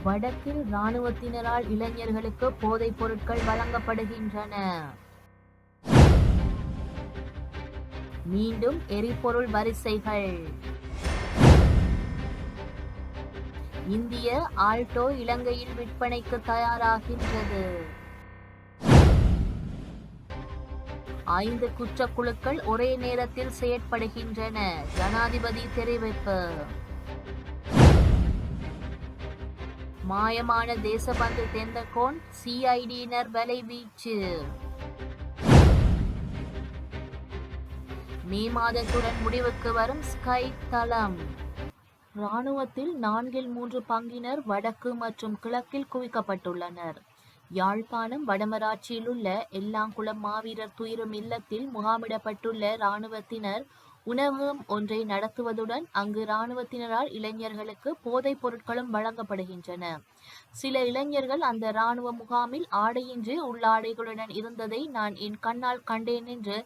வடக்கில் இராணுவத்தினரால் இளைஞர்களுக்கு போதைப் பொருட்கள் வழங்கப்படுகின்றன. மீண்டும் எரிபொருள் வரிசைகள். இந்திய ஆல்டோ இலங்கையில் விற்பனைக்கு தயாராகின்றது. 5 குற்றக்குழுக்கள் ஒரே நேரத்தில் செயற்படுகின்றன. ஜனாதிபதி தெரிவிப்பு. மாயமான தேசபந்து தென்னகோன் சிஐடியினர் வலைவீச்சு. மே மாதத்துடன் முடிவுக்கு வரும் ஸ்கை தளம். இராணுவத்தில் 4/3 பங்கினர் வடக்கு மற்றும் கிழக்கில் குவிக்கப்பட்டுள்ளனர். யாழ்ப்பாணம் வடமராட்சியில் உள்ள எல்லாங்குளம் மாவீரர் துயிலும் இல்லத்தில் முகாமிடப்பட்டுள்ள இராணுவத்தினர் உணவகம் ஒன்றை நடத்துவதுடன் அங்கு இராணுவத்தினரால் இளைஞர்களுக்கு போதைப் பொருட்களும் வழங்கப்படுகின்றன. சில இளைஞர்கள் அந்த இராணுவ முகாமில் ஆடையின்றி உள்ளாடைகளுடன் இருந்ததை நான் என் கண்ணால் கண்டேன் என்று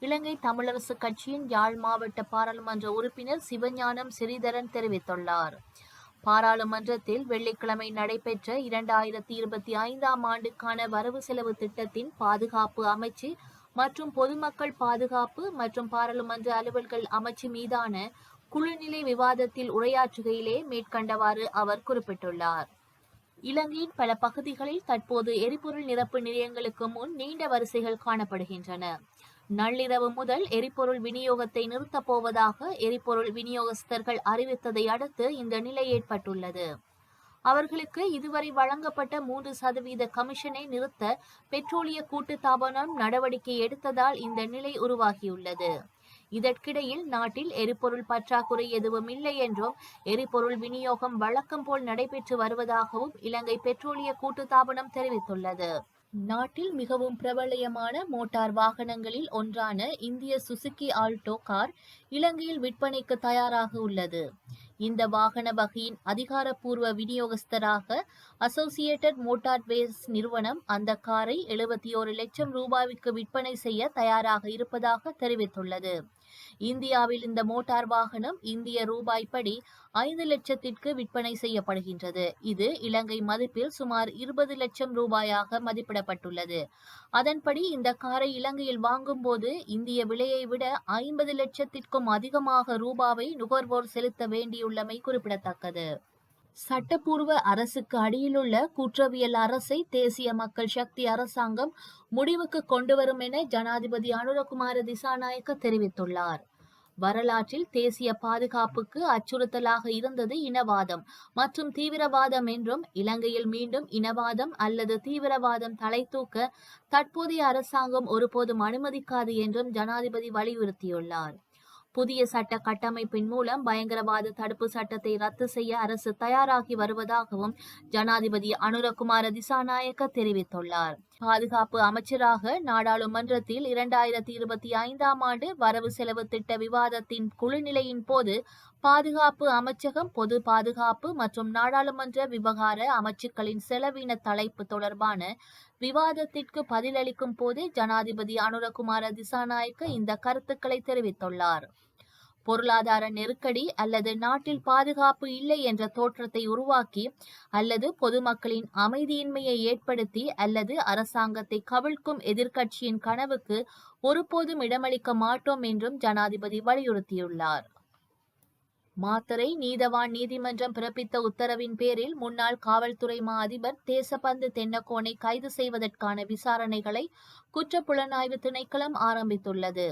இலங்கை தமிழரசு கட்சியின் யாழ் மாவட்ட பாராளுமன்ற உறுப்பினர் சிவஞானம் சிறிதரன் தெரிவித்துள்ளார். பாராளுமன்றத்தில் வெள்ளிக்கிழமை நடைபெற்ற 2025ஆம் ஆண்டுக்கான வரவு செலவு திட்டத்தின் பாதுகாப்பு அமைச்சு மற்றும் பொதுமக்கள் பாதுகாப்பு மற்றும் பாராளுமன்ற அலுவல்கள் அமைச்சு மீதான குழுநிலை விவாதத்தில் உரையாற்றுகையிலே மேற்கண்டவாறு அவர் குறிப்பிட்டுள்ளார். இலங்கையின் பல பகுதிகளில் தற்போது எரிபொருள் நிரப்பு நிலையங்களுக்கு முன் நீண்ட வரிசைகள் காணப்படுகின்றன. நள்ளிரவு முதல் எரிபொருள் விநியோகத்தை நிறுத்தப் போவதாக எரிபொருள் விநியோகஸ்தர்கள் அறிவித்ததை அடுத்து இந்த நிலை ஏற்பட்டுள்ளது. அவர்களுக்கு இதுவரை வழங்கப்பட்ட 3% கமிஷனை நிறுத்த பெட்ரோலிய கூட்டுத்தாபனம் நடவடிக்கை எடுத்ததால் இந்த நிலை உருவாகியுள்ளது. இதற்கிடையில் நாட்டில் எரிபொருள் பற்றாக்குறை எதுவும் இல்லை என்றும் எரிபொருள் விநியோகம் வழக்கம் போல் நடைபெற்று வருவதாகவும் இலங்கை பெட்ரோலிய கூட்டுத்தாபனம் தெரிவித்துள்ளது. நாட்டில் மிகவும் பிரபலமான மோட்டார் வாகனங்களில் ஒன்றான இந்திய சுசுகி ஆல்டோ கார் இலங்கையில் விற்பனைக்கு தயாராக உள்ளது. இந்த வாகன வகையின் அதிகாரப்பூர்வ விநியோகஸ்தராக அசோசியேட்டட் மோட்டார்வேஸ் நிறுவனம் அந்த காரை 71 லட்சம் ரூபாய்க்கு விற்பனை செய்ய தயாராக இருப்பதாக தெரிவித்துள்ளது. இந்தியாவில் இந்த மோட்டார் வாகனம் இந்திய ரூபாய் படி 5 லட்சத்திற்கு விற்பனை செய்யப்படுகின்றது. இது இலங்கை மதிப்பில் சுமார் 20 லட்சம் ரூபாயாக மதிப்பிடப்பட்டுள்ளது. அதன்படி இந்த காரை இலங்கையில் வாங்கும் போது இந்திய விலையை விட 50 லட்சத்திற்கும் அதிகமாக ரூபாவை நுகர்வோர் செலுத்த வேண்டியுள்ளமை குறிப்பிடத்தக்கது. சட்டப்பூர்வ அரசுக்கு அடியிலுள்ள குற்றவியல் அரசை தேசிய மக்கள் சக்தி அரசாங்கம் முடிவுக்கு கொண்டுவரும் என ஜனாதிபதி அனுரகுமார திசாநாயக்க தெரிவித்துள்ளார். வரலாற்றில் தேசிய பாதுகாப்புக்கு அச்சுறுத்தலாக இருந்தது இனவாதம் மற்றும் தீவிரவாதம் என்றும் இலங்கையில் மீண்டும் இனவாதம் அல்லது தீவிரவாதம் தலை தூக்க தற்போதைய அரசாங்கம் ஒருபோதும் அனுமதிக்காது என்றும் ஜனாதிபதி வலியுறுத்தியுள்ளார். புதிய சட்ட கட்டமைப்பின் மூலம் பயங்கரவாத தடுப்பு சட்டத்தை ரத்து செய்ய அரசு தயாராகி வருவதாகவும் ஜனாதிபதி அனுரகுமார திசாநாயக்க தெரிவித்துள்ளார். பாதுகாப்பு அமைச்சராக நாடாளுமன்றத்தில் 2025ஆம் ஆண்டு வரவு செலவு திட்ட விவாதத்தின் குழுநிலையின் போது பாதுகாப்பு அமைச்சகம், பொது பாதுகாப்பு மற்றும் நாடாளுமன்ற விவகார அமைச்சுக்களின் செலவின தலைப்பு தொடர்பான விவாதத்திற்கு பதிலளிக்கும் போது ஜனாதிபதி அனுரகுமார திசாநாயக்க இந்த கருத்துக்களை தெரிவித்துள்ளார். பொருளாதார நெருக்கடி அல்லது நாட்டில் பாதுகாப்பு இல்லை என்ற தோற்றத்தை உருவாக்கி அல்லது பொதுமக்களின் அமைதியின்மையை ஏற்படுத்தி அல்லது அரசாங்கத்தை கவிழ்க்கும் எதிர்க்கட்சியின் கனவுக்கு ஒருபோதும் இடமளிக்க மாட்டோம் என்றும் ஜனாதிபதி வலியுறுத்தியுள்ளார். மாத்தறை நீதவான் நீதிமன்றம் பிறப்பித்த உத்தரவின் பேரில் முன்னாள் காவல்துறை மா அதிபர் தேசபந்து தென்னகோனை கைது செய்வதற்கான விசாரணைகளை குற்றப்புலனாய்வு திணைக்களம் ஆரம்பித்துள்ளது.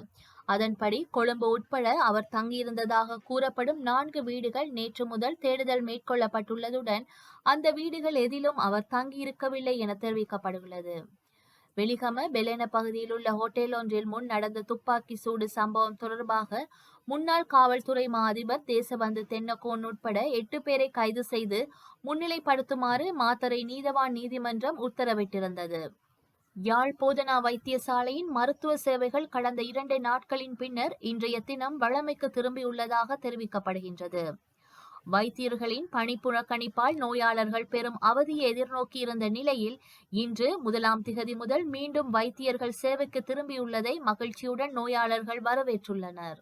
அதன்படி கொழும்பு உட்பட அவர் தங்கியிருந்ததாக கூறப்படும் 4 வீடுகள் நேற்று முதல் தேடுதல் மேற்கொள்ளப்பட்டுள்ளதுடன் அந்த வீடுகள் எதிலும் அவர் தங்கியிருக்கவில்லை என தெரிவிக்கப்பட்டுள்ளது. வெலிகம பெலென பகுதியில் உள்ள ஹோட்டல் ஒன்றில் முன் நடந்த துப்பாக்கி சூடு சம்பவம் தொடர்பாக முன்னாள் காவல்துறை மா அதிபர் தேசபந்து தென்னகோன் உட்பட 8 பேரை கைது செய்து முன்னிலைப்படுத்துமாறு மாத்தறை நீதவான் நீதிமன்றம் உத்தரவிட்டிருந்தது. யாழ் போதனா வைத்தியசாலையின் மருத்துவ சேவைகள் கடந்த 2 நாட்களின் பின்னர் இன்றைய தினம் வழமைக்கு திரும்பியுள்ளதாக தெரிவிக்கப்படுகின்றது. வைத்தியர்களின் பணி புறக்கணிப்பால் நோயாளர்கள் பெரும் அவதியை எதிர்நோக்கியிருந்த நிலையில் இன்று 1ஆம் திகதி முதல் மீண்டும் வைத்தியர்கள் சேவைக்கு திரும்பியுள்ளதை மகிழ்ச்சியுடன் நோயாளர்கள் வரவேற்றுள்ளனர்.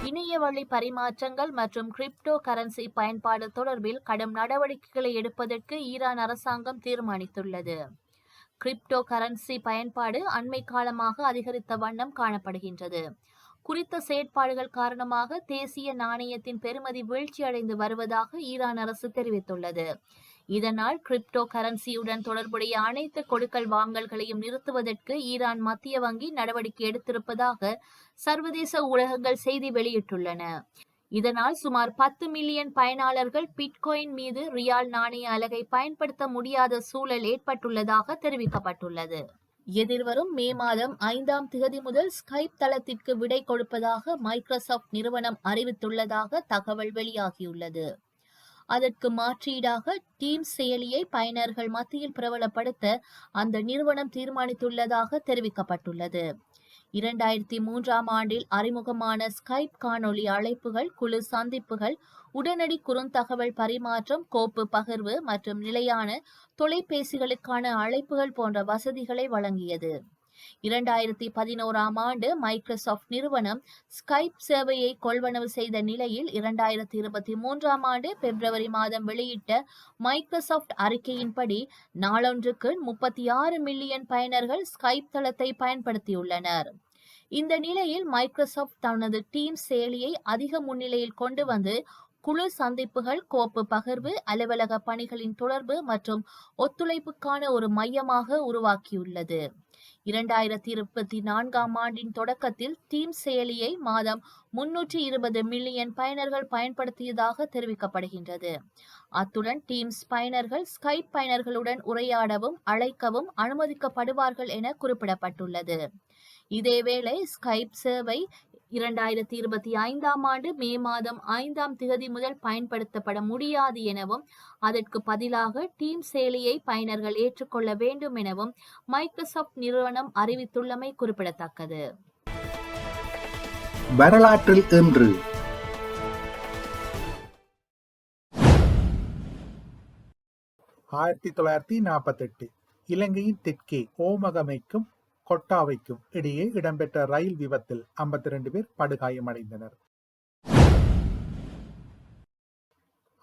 இணைய இணைய வழி பரிமாற்றங்கள் மற்றும் கிரிப்டோ கரன்சி பயன்பாடு தொடர்பில் கடும் நடவடிக்கைகளை எடுப்பதற்கு ஈரான் அரசாங்கம் தீர்மானித்துள்ளது. கிரிப்டோ கரன்சி பயன்பாடு அண்மை காலமாக அதிகரித்த வண்ணம் காணப்படுகின்றது. குறித்த செயற்பாடுகள் காரணமாக தேசிய நாணயத்தின் பெறுமதி வீழ்ச்சியடைந்து வருவதாக ஈரான் அரசு தெரிவித்துள்ளது. இதனால் கிரிப்டோ கரன்சியுடன் தொடர்புடைய அனைத்து கொடுக்கல் வாங்கல்களையும் நிறுத்துவதற்கு ஈரான் மத்திய வங்கி நடவடிக்கை எடுத்திருப்பதாக சர்வதேச ஊடகங்கள் செய்தி வெளியிட்டுள்ளன. இதனால் சுமார் 10 மில்லியன் பயனாளர்கள் பிட்காயின் மீது ரியால் நாணய அலகை பயன்படுத்த முடியாத சூழல் ஏற்பட்டுள்ளதாக தெரிவிக்கப்பட்டுள்ளது. எதிர்வரும் மே மாதம் 5ஆம் தேதி முதல் ஸ்கைப் தளத்திற்கு விடை கொடுப்பதாக மைக்ரோசாப்ட் நிறுவனம் அறிவித்துள்ளதாக தகவல் வெளியாகியுள்ளது. அதற்கு மாற்றீடாக டீம்ஸ் செயலியை பயனர்கள் மத்தியில் பிரபலப்படுத்த அந்த நிறுவனம் தீர்மானித்துள்ளதாக தெரிவிக்கப்பட்டுள்ளது. 2003ஆம் ஆண்டில் அறிமுகமான ஸ்கைப் காணொலி அழைப்புகள், குழு சந்திப்புகள், உடனடி குறுந்தகவல் பரிமாற்றம், கோப்பு பகிர்வு மற்றும் நிலையான தொலைபேசிகளுக்கான அழைப்புகள் போன்ற வசதிகளை வழங்கியது. 2011ஆம் ஆண்டு மைக்ரோசாப்ட் நிறுவனம் ஸ்கைப் சேவையை கொள்வனவு செய்த நிலையில் 2023ஆம் ஆண்டு பிப்ரவரி மாதம் வெளியிட்ட மைக்ரோசாப்ட் அறிக்கையின்படி நாளொன்றுக்கு 36 மில்லியன் பயனர்கள் ஸ்கைப் தளத்தை பயன்படுத்தியுள்ளனர். இந்த நிலையில் மைக்ரோசாப்ட் தனது டீம்ஸ் செயலியை அதிக முன்னிலையில் கொண்டு வந்து குழு சந்திப்புகள், கோப்பு பகிர்வு, அலுவலக பணிகளின் தொடர்பு மற்றும் ஒத்துழைப்புக்கான ஒரு மையமாக உருவாக்கியுள்ளது. 2024ஆம் ஆண்டின் தொடக்கத்தில் டீம்ஸ் செயலியை மாதம் 320 மில்லியன் பயனர்கள் பயன்படுத்தியதாக தெரிவிக்கப்படுகின்றது. அத்துடன் டீம்ஸ் பயனர்கள் ஸ்கைப் பயனர்களுடன் உரையாடவும் அழைக்கவும் அனுமதிக்கப்படுவார்கள் என குறிப்பிடப்பட்டுள்ளது. இதேவேளை ஸ்கைப் சேவை 2025ஆம் ஆண்டு மே மாதம் 5ஆம் தேதி முதல் பயன்படுத்தப்பட முடியாது எனவும் அதற்கு பதிலாக டீம் செயலியை பயனர்கள் ஏற்றுக்கொள்ள வேண்டும் எனவும் மைக்ரோசாப்ட் நிறுவனம் அறிவித்துள்ளமை குறிப்பிடத்தக்கது. வரலாற்றில் இன்று 1948 இலங்கையின் தெற்கே ஓமகமைக்கும் கொட்டாவைக்கும் இடையே இடம்பெற்ற ரயில் விபத்தில் 52 பேர் படுகாயமடைந்தனர்.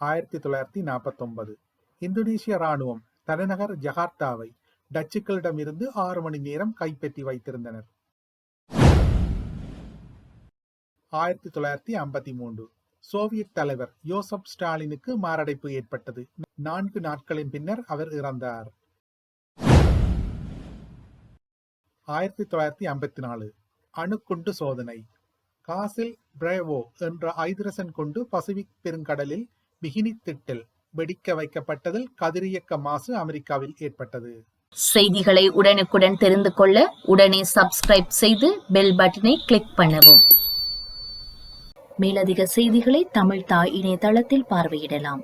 1949 இந்தோனேசிய ராணுவம் தலைநகர் ஜகார்த்தாவை டச்சுக்களிடமிருந்து 6 மணி நேரம் கைப்பற்றி வைத்திருந்தனர். 1953 சோவியத் தலைவர் யோசப் ஸ்டாலினுக்கு மாரடைப்பு ஏற்பட்டது. 4 நாட்களின் பின்னர் அவர் இறந்தார். 1954 அணுக்குண்டு சோதனை. காசில் பிரேவோ என்ற ஐதரசன் கொண்டு பசிபிக் பெருங்கடலில் பிகினி திட்டில் வெடிக்க வைக்கப்பட்டதில் கதிரியக்க மாசு அமெரிக்காவில் ஏற்பட்டது. செய்திகளை உடனுக்குடன் தெரிந்து கொள்ள உடனே சப்ஸ்கிரைப் செய்து பெல் பட்டனை கிளிக் பண்ணவும். மேலதிக செய்திகளை தமிழ் தாய் இணையதளத்தில் பார்வையிடலாம்.